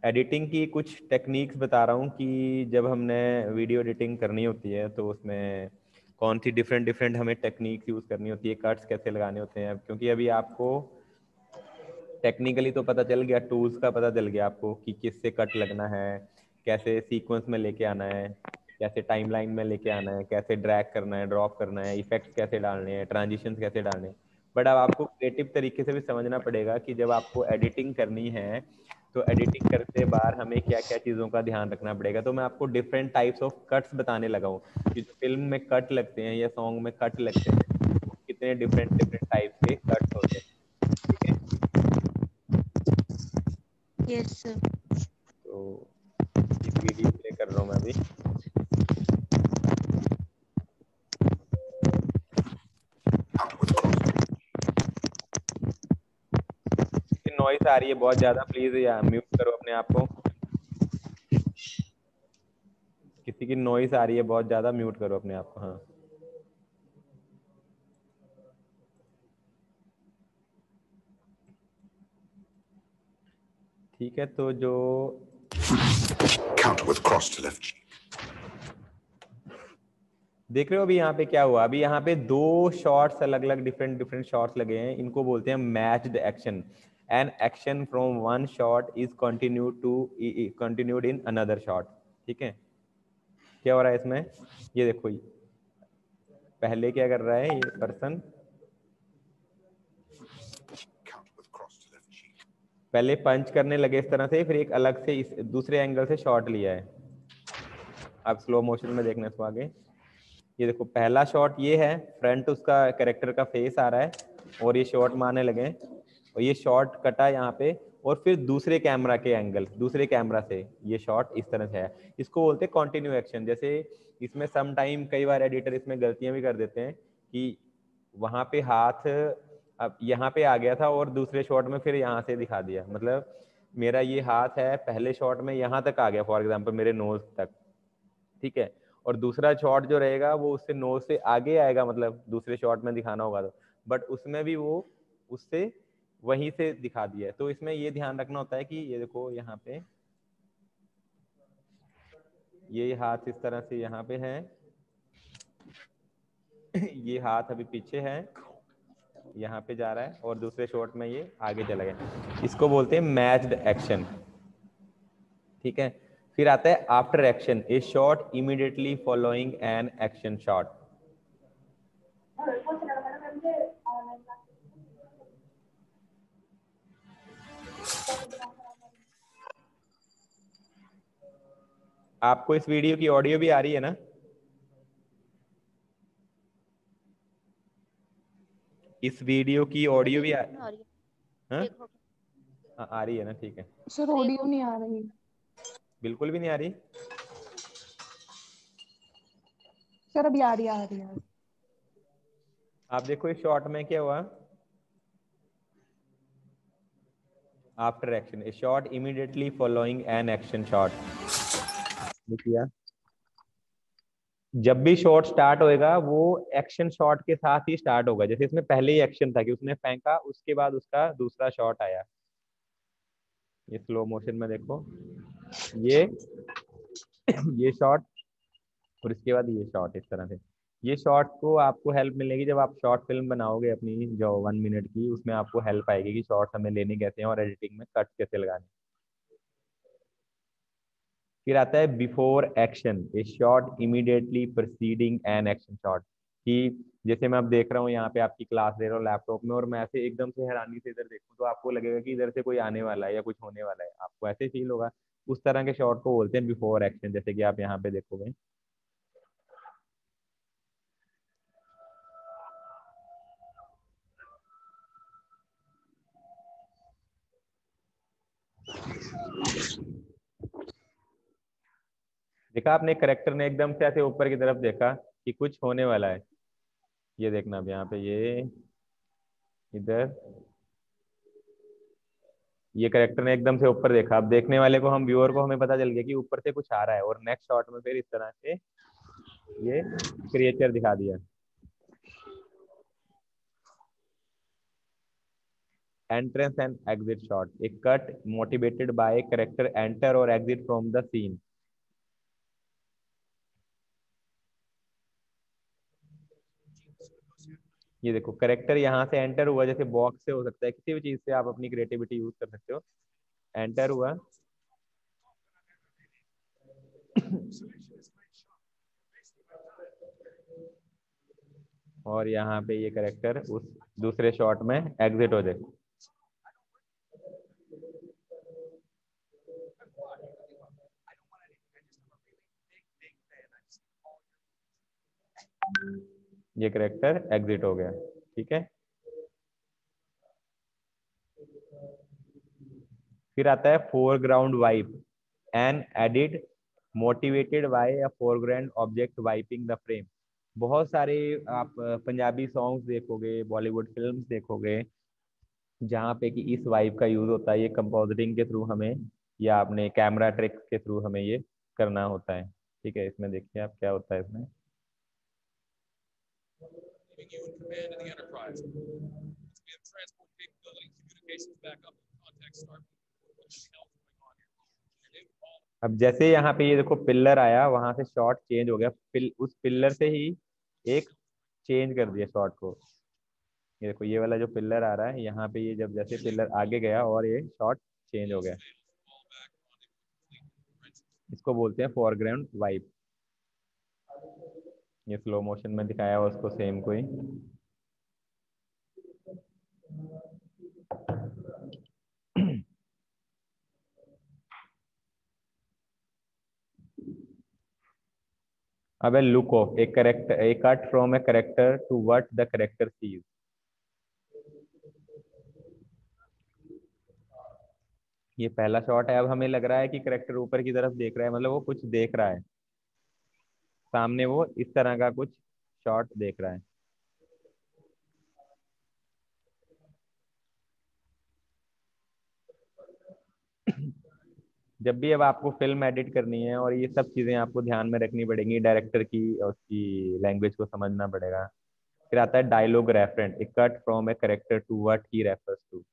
Editing की कुछ techniques बता रहा हूँ कि जब हमने वीडियो एडिटिंग करनी होती है तो उसमें कौन सी डिफरेंट डिफरेंट हमें टेक्निक्स यूज़ करनी होती है, कट्स कैसे लगाने होते हैं। क्योंकि अभी आपको टेक्निकली तो पता चल गया, टूल्स का पता चल गया आपको कि किससे कट लगना है, कैसे सीक्वेंस में लेके आना है, कैसे टाइमलाइन में लेके आना है, कैसे ड्रैग करना है, ड्रॉप करना है, इफेक्ट्स कैसे डालने हैं, ट्रांजिशन कैसे डालने हैं। बट अब आपको क्रिएटिव तरीके से भी समझना पड़ेगा कि जब आपको एडिटिंग करनी है तो एडिटिंग करते बार हमें क्या क्या चीज़ों का ध्यान रखना पड़ेगा। तो मैं आपको डिफरेंट टाइप्स ऑफ कट्स बताने लगा हूँ कि जो फिल्म में कट लगते हैं या सॉन्ग में कट लगते हैं वो कितने डिफरेंट डिफरेंट टाइप के कट्स होते हैं। ठीक है, यस सर। तो एक वीडियो प्ले कर रहा हूँ मैं अभी। नॉइस आ रही है बहुत ज्यादा, प्लीज या म्यूट करो अपने आप को। किसी की नॉइस आ रही है बहुत ज्यादा, म्यूट करो अपने आप को। हाँ, ठीक है। तो जो Counter with cross to left cheek. देख रहे हो अभी यहाँ पे क्या हुआ, अभी यहाँ पे दो शॉट्स अलग अलग डिफरेंट डिफरेंट शॉट्स लगे हैं, इनको बोलते हैं matched action. An action from one shot is continued in another shot. ठीक है, क्या हो रहा है इसमें, ये देखो, पहले क्या कर रहा है ये पर्सन, पहले पंच करने लगे इस तरह से, फिर एक अलग से इस दूसरे एंगल से शॉट लिया है। आप स्लो मोशन में देखना इसको आगे, ये देखो पहला शॉट ये है, फ्रंट उसका कैरेक्टर का फेस आ रहा है और ये शॉट मारने लगे और ये शॉट कटा यहाँ पे, और फिर दूसरे कैमरा के एंगल, दूसरे कैमरा से ये शॉट इस तरह से है। इसको बोलते हैं कॉन्टिन्यू एक्शन। जैसे इसमें सम टाइम कई बार एडिटर इसमें गलतियां भी कर देते हैं कि वहां पे हाथ अब यहाँ पे आ गया था और दूसरे शॉट में फिर यहाँ से दिखा दिया, मतलब मेरा ये हाथ है पहले शॉट में यहाँ तक आ गया फॉर एग्जाम्पल मेरे नोज तक, ठीक है, और दूसरा शॉट जो रहेगा वो उससे नोज से आगे आएगा, मतलब दूसरे शॉट में दिखाना होगा तो, बट उसमें भी वो उससे वहीं से दिखा दिया है। तो इसमें ये ध्यान रखना होता है कि ये देखो यहाँ पे ये हाथ इस तरह से यहाँ पे है ये हाथ अभी पीछे है, यहाँ पे जा रहा है और दूसरे शॉट में ये आगे चला गया, इसको बोलते हैं मैच्ड एक्शन। ठीक है, फिर आता है after action, A shot immediately following an action shot. आपको इस वीडियो की ऑडियो भी आ रही है ना? इस वीडियो की ऑडियो भी ब्रेक हो रही है, हाँ? ब्रेक हो हाँ, आ रही है ना, ठीक है। सर ब्रेक ऑडियो हो नहीं आ रही। बिल्कुल भी नहीं आ रही? सर अभी आ रही है। आप देखो इस शॉट में क्या हुआ, after action A shot immediately following an action shot. देखिए जब भी शॉट स्टार्ट होएगा वो एक्शन शॉट के साथ ही स्टार्ट होगा, जैसे इसमें पहले ही एक्शन था कि उसने फेंका, उसके बाद उसका दूसरा शॉट आया। ये स्लो मोशन में देखो, ये ये शॉट और इसके बाद ये शॉट इस तरह से। ये शॉट को आपको हेल्प मिलेगी जब आप शॉर्ट फिल्म बनाओगे अपनी जो 1 मिनट की, उसमें आपको हेल्प आएगी कि शॉर्ट्स हमें लेने कैसे हैं और एडिटिंग में कट कैसे लगाने। फिर आता है before action, A shot immediately preceding an action shot. कि जैसे मैं अब देख रहा हूँ यहाँ पे आपकी क्लास ले रहा हूँ लैपटॉप में और मैं ऐसे एकदम से हैरानी से इधर देखूँ तो आपको लगेगा कि इधर से कोई आने वाला है या कुछ होने वाला है, आपको ऐसे फील होगा। उस तरह के शॉट को बोलते हैं बिफोर एक्शन, जैसे कि आप यहाँ पे देखोगे। देखा आपने, करेक्टर ने एकदम से ऐसे ऊपर की तरफ देखा कि कुछ होने वाला है। ये देखना अब यहाँ पे ये इधर, ये करेक्टर ने एकदम से ऊपर देखा, अब देखने वाले को, हम व्यूअर को, हमें पता चल गया कि ऊपर से कुछ आ रहा है और नेक्स्ट शॉट में फिर इस तरह से ये क्रिएचर दिखा दिया। Entrance and exit shot, A cut motivated by character enter और एग्जिट फ्रॉम द सीन। ये देखो करेक्टर यहाँ से एंटर हुआ, जैसे बॉक्स से हो सकता है, किसी भी चीज से आप अपनी क्रिएटिविटी यूज कर सकते हो। एंटर हुआ और यहाँ पे ये करेक्टर उस दूसरे शॉट में एग्जिट हो जाए। ये करेक्टर एग्जिट हो गया, ठीक है। फिर आता है foreground wipe, an edit motivated by a foreground object wiping the frame. बहुत सारे आप पंजाबी सॉन्ग्स देखोगे, बॉलीवुड फिल्म्स देखोगे, जहाँ पे कि इस वाइप का यूज होता है। ये कंपोजिटिंग के थ्रू हमें या अपने कैमरा ट्रिक्स के थ्रू हमें ये करना होता है, ठीक है। इसमें देखिए आप क्या होता है इसमें। अब जैसे यहाँ पे ये देखो पिल्लर आया, वहां से शॉट चेंज हो गया, उस पिल्लर से ही एक चेंज कर दिया शॉट को। ये देखो ये वाला जो पिल्लर आ रहा है यहाँ पे, ये जब जैसे पिल्लर आगे गया और ये शॉट चेंज हो गया, इसको बोलते हैं फोरग्राउंड वाइप। ये स्लो मोशन में दिखाया हुआ उसको सेम कोई। अब है लुक ऑफ, एक character, a cut from a character to what the character sees. ये पहला शॉट है। अब हमें लग रहा है कि करेक्टर ऊपर की तरफ देख रहा है, मतलब वो कुछ देख रहा है सामने, वो इस तरह का कुछ शॉट देख रहा है। जब भी अब आपको फिल्म एडिट करनी है और ये सब चीजें आपको ध्यान में रखनी पड़ेंगी, डायरेक्टर की और उसकी लैंग्वेज को समझना पड़ेगा। फिर आता है dialogue referent, a cut from a character to what he refers to.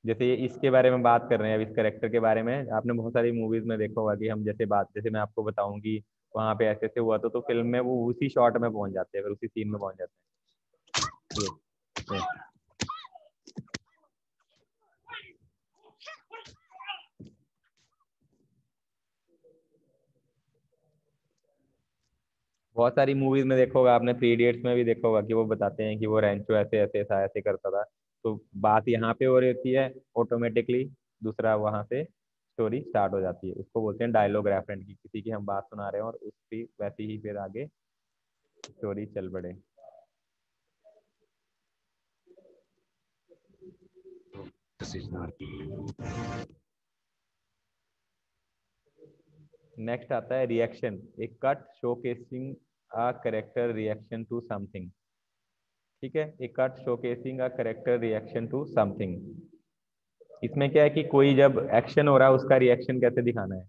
जैसे ये इसके बारे में बात कर रहे हैं, अब इस करेक्टर के बारे में आपने बहुत सारी मूवीज में देखा होगा कि हम जैसे बात, जैसे मैं आपको बताऊंगी वहां पे ऐसे ऐसे हुआ तो फिल्म में वो उसी शॉट में पहुंच जाते हैं, फिर उसी सीन में पहुंच जाते हैं। ये। बहुत सारी मूवीज में देखा होगा आपने, थ्री इडियट्स में भी देखा होगा कि वो बताते हैं कि वो रेंचो ऐसे ऐसे ऐसा ऐसे करता था। तो बात यहाँ पे हो रही होती है, ऑटोमेटिकली दूसरा वहां से स्टोरी स्टार्ट हो जाती है। उसको बोलते हैं डायलॉग रेफरेंट, की किसी की हम बात सुना रहे हैं और उसकी वैसी ही फिर आगे स्टोरी चल पड़े। नेक्स्ट आता है रिएक्शन, एक cut showcasing a character reaction to something. ठीक है, एक cut showcasing a character reaction to something. इसमें क्या है कि कोई जब एक्शन हो रहा है उसका रिएक्शन कैसे दिखाना है।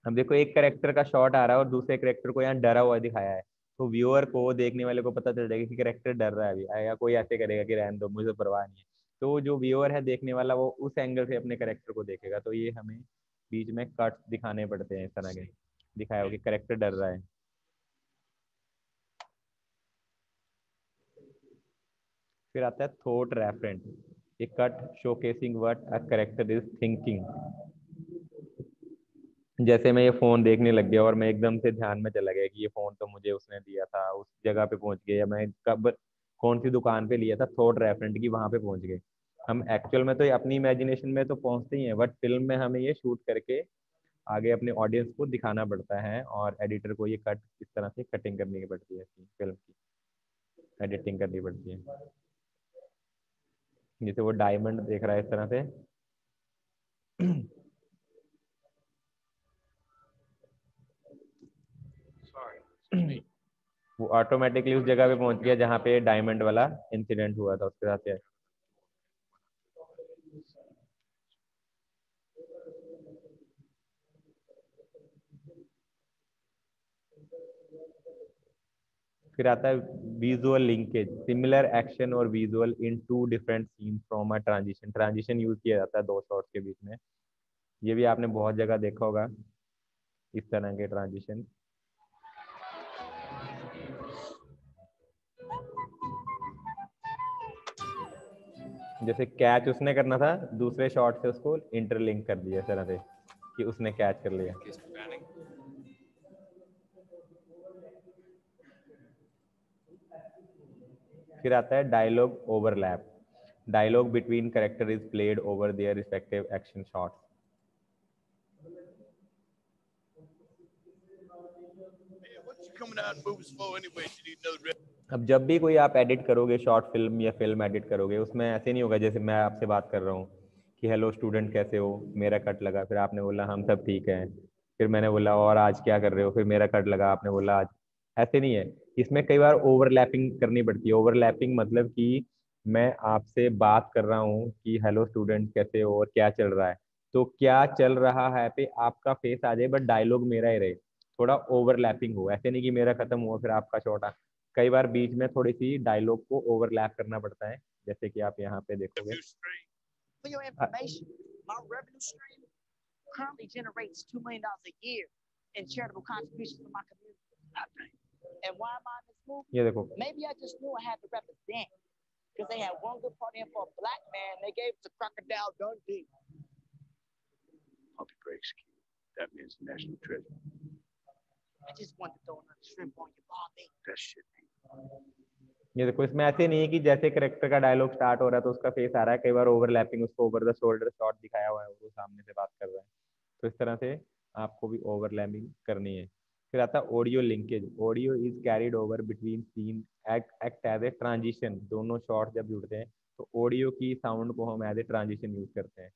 हम देखो एक करेक्टर का शॉट आ रहा है और दूसरे करेक्टर को यहाँ डरा हुआ दिखाया है, तो व्यूअर को, देखने वाले को पता चल जाएगा कि करेक्टर डर रहा है अभी, या कोई ऐसे करेगा कि रहने दो मुझे परवाह नहीं है। तो जो व्यूअर है देखने वाला, वो उस एंगल से अपने करेक्टर को देखेगा। तो ये हमें बीच में कट दिखाने पड़ते हैं इस तरह के, दिखाया हो कि करेक्टर डर रहा है। फिर आता है thought referent, a cut showcasing what a character is thinking. जैसे मैं ये फोन देखने लग गया और मैं एकदम से ध्यान में चला गया कि ये फोन तो मुझे उसने दिया था, उस जगह पे पहुंच गया, मैं कब कौन सी दुकान पे लिया था, थॉट रेफरेंट की वहां पे पहुंच गए। हम एक्चुअल में तो ये अपनी इमेजिनेशन में तो पहुंचते ही हैं, बट फिल्म में हमें ये शूट करके आगे अपने ऑडियंस को दिखाना पड़ता है, और एडिटर को ये कट इस तरह से कटिंग करनी पड़ती है, फिल्म की एडिटिंग करनी पड़ती है। जैसे वो डायमंड देख रहा है इस तरह से। वो ऑटोमेटिकली उस जगह पे पहुंच गया जहाँ पे डायमंड वाला इंसिडेंट हुआ था उसके साथ। फिर आता है विजुअल लिंकेज, सिमिलर एक्शन और visual in two different scene from a transition. Transition use किया जाता है दो शॉट्स के बीच में, ये भी आपने बहुत जगह देखा होगा इस तरह के ट्रांजिशन। जैसे कैच उसने करना था, दूसरे शॉट से उसको इंटरलिंक कर दिया इस तरह से कि उसने कैच कर लिया। फिर आता है dialogue overlap, dialogue between character is played over their respective action shots. अब जब भी कोई आप एडिट करोगे शॉर्ट फिल्म या फिल्म एडिट करोगे, उसमें ऐसे नहीं होगा जैसे मैं आपसे बात कर रहा हूँ कि हेलो स्टूडेंट कैसे हो, मेरा कट लगा, फिर आपने बोला हम सब ठीक हैं, फिर मैंने बोला और आज क्या कर रहे हो, फिर मेरा कट लगा, आपने बोला आज। ऐसे नहीं है, इसमें कई बार ओवरलैपिंग करनी पड़ती है। ओवरलैपिंग मतलब कि मैं आपसे बात कर रहा हूँ कि हेलो स्टूडेंट कैसे हो और क्या चल रहा है, तो क्या चल रहा है पे आपका फेस आ जाए बट डायलॉग मेरा ही रहे, थोड़ा ओवरलैपिंग हो। ऐसे नहीं कि मेरा खत्म हुआ फिर आपका शॉर्ट आ, कई बार बीच में थोड़ी सी डायलॉग को ओवरलैप करना पड़ता है, जैसे कि आप यहाँ पे देखोगे। For your information, my revenue stream currently generates $2 million a year in charitable contributions to my community. And why am I in this movie? ये देखो, Maybe I just knew I had to represent because they had one good part in for a black man. They gave it to Crocodile Dundee. Pump your brakes, kid. That means national treasure. I just wanted to throw another shrimp on your barbie. That shit ain't. ये देखो, इसमें ऐसे नहीं है कि जैसे character का dialogue start हो रहा है तो उसका फेस आ रहा है, कई बार ओवरलैपिंग, उसको ओवर द शोल्डर शॉट दिखाया हुआ है, वो सामने से बात कर रहा है, तो इस तरह से आपको भी ओवरलैपिंग करनी है। फिर आता है audio linkage, audio is carried over between scene, act as a transition. दोनों शॉट जब जुड़ते हैं तो ऑडियो की साउंड को हम एज ए ट्रांजिशन यूज करते हैं।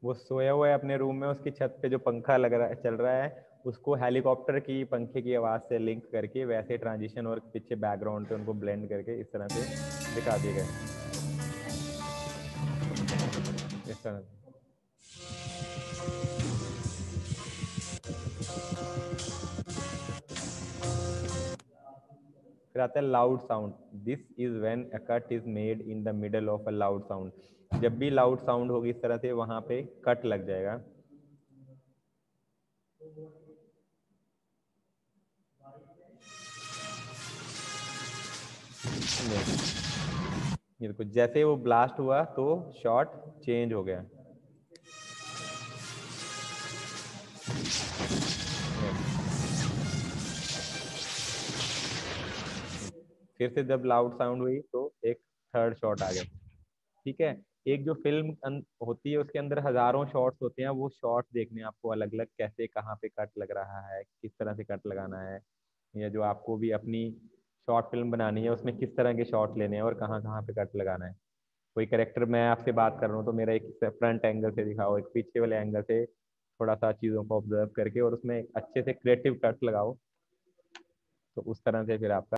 वो सोया हुआ है अपने रूम में, उसकी छत पे जो पंखा लग रहा है चल रहा है, उसको हेलीकॉप्टर की पंखे की आवाज से लिंक करके वैसे ट्रांजिशन और पीछे बैकग्राउंड पे उनको ब्लेंड करके इस तरह से दिखा दिए गए, इस तरह से। फिर आता है loud sound, this is when a cut is made in the middle of a loud sound. जब भी लाउड साउंड होगी इस तरह से वहां पे कट लग जाएगा। ये देखो, जैसे वो ब्लास्ट हुआ तो शॉट चेंज हो गया। फिर से जब लाउड साउंड हुई तो एक थर्ड शॉट आ गया। ठीक है, एक जो फिल्म होती है उसके अंदर हजारों शॉट्स होते हैं, वो शॉट्स देखने आपको अलग अलग कैसे कहाँ पे कट लग रहा है, किस तरह से कट लगाना है, या जो आपको भी अपनी शॉर्ट फिल्म बनानी है उसमें किस तरह के शॉट लेने हैं और कहाँ कहाँ पे कट लगाना है। कोई करेक्टर मैं आपसे बात कर रहा हूँ तो मेरा एक फ्रंट एंगल से दिखाओ, एक पीछे वाले एंगल से थोड़ा सा चीज़ों को ऑब्जर्व करके और उसमें अच्छे से क्रिएटिव कट लगाओ, तो उस तरह से फिर आपका